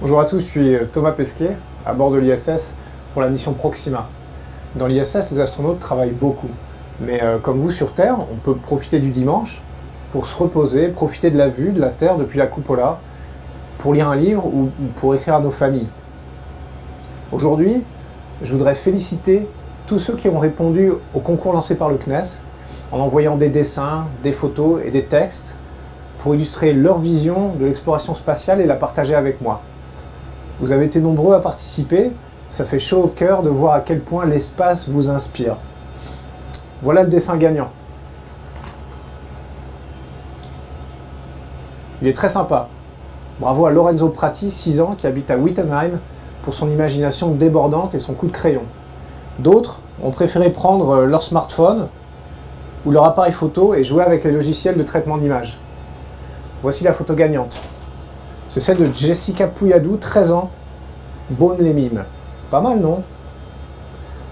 Bonjour à tous, je suis Thomas Pesquet, à bord de l'ISS pour la mission Proxima. Dans l'ISS, les astronautes travaillent beaucoup. Mais comme vous sur Terre, on peut profiter du dimanche pour se reposer, profiter de la vue de la Terre depuis la cupola, pour lire un livre ou pour écrire à nos familles. Aujourd'hui, je voudrais féliciter tous ceux qui ont répondu au concours lancé par le CNES en envoyant des dessins, des photos et des textes pour illustrer leur vision de l'exploration spatiale et la partager avec moi. Vous avez été nombreux à participer, ça fait chaud au cœur de voir à quel point l'espace vous inspire. Voilà le dessin gagnant. Il est très sympa. Bravo à Lorenzo Prati, 6 ans, qui habite à Wittenheim, pour son imagination débordante et son coup de crayon. D'autres ont préféré prendre leur smartphone ou leur appareil photo et jouer avec les logiciels de traitement d'images. Voici la photo gagnante. C'est celle de Jessica Pouilladou, 13 ans, Beaune-les-Mimes. Pas mal, non?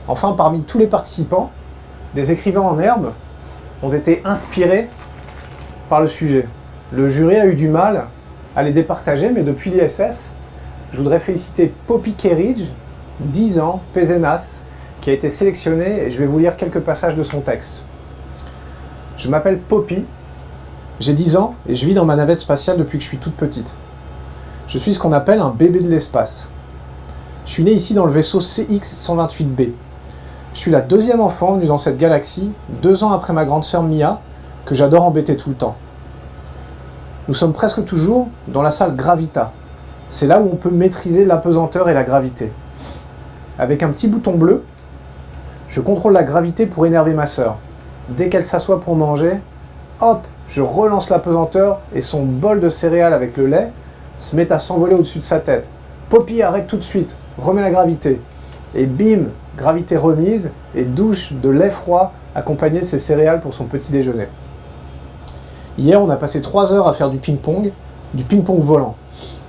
Enfin, parmi tous les participants, des écrivains en herbe ont été inspirés par le sujet. Le jury a eu du mal à les départager, mais depuis l'ISS, je voudrais féliciter Poppy Kerridge, 10 ans, Pézenas, qui a été sélectionnée et je vais vous lire quelques passages de son texte. Je m'appelle Poppy, j'ai 10 ans et je vis dans ma navette spatiale depuis que je suis toute petite. Je suis ce qu'on appelle un bébé de l'espace. Je suis né ici dans le vaisseau CX-128B. Je suis la deuxième enfant venue dans cette galaxie, 2 ans après ma grande sœur Mia, que j'adore embêter tout le temps. Nous sommes presque toujours dans la salle Gravita. C'est là où on peut maîtriser l'apesanteur et la gravité. Avec un petit bouton bleu, je contrôle la gravité pour énerver ma sœur. Dès qu'elle s'assoit pour manger, hop, je relance l'apesanteur et son bol de céréales avec le lait se met à s'envoler au-dessus de sa tête. Poppy, arrête tout de suite, remets la gravité. Et bim, gravité remise et douche de lait froid accompagné de ses céréales pour son petit déjeuner. Hier, on a passé 3 heures à faire du ping-pong volant.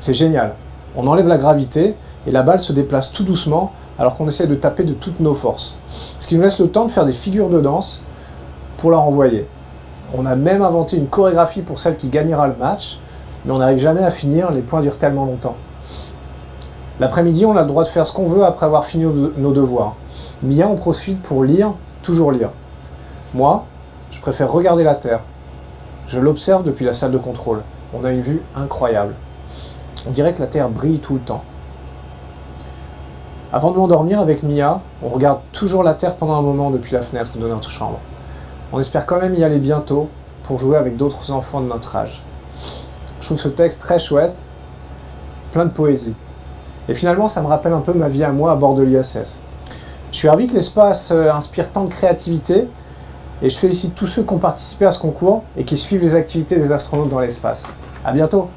C'est génial. On enlève la gravité et la balle se déplace tout doucement alors qu'on essaie de taper de toutes nos forces. Ce qui nous laisse le temps de faire des figures de danse pour la renvoyer. On a même inventé une chorégraphie pour celle qui gagnera le match, mais on n'arrive jamais à finir, les points durent tellement longtemps. L'après-midi, on a le droit de faire ce qu'on veut après avoir fini nos devoirs. Mia en profite pour lire, toujours lire. Moi, je préfère regarder la Terre. Je l'observe depuis la salle de contrôle. On a une vue incroyable. On dirait que la Terre brille tout le temps. Avant de m'endormir avec Mia, on regarde toujours la Terre pendant un moment depuis la fenêtre de notre chambre. On espère quand même y aller bientôt pour jouer avec d'autres enfants de notre âge. Je trouve ce texte très chouette, plein de poésie. Et finalement, ça me rappelle un peu ma vie à moi à bord de l'ISS. Je suis ravi que l'espace inspire tant de créativité et je félicite tous ceux qui ont participé à ce concours et qui suivent les activités des astronautes dans l'espace. À bientôt!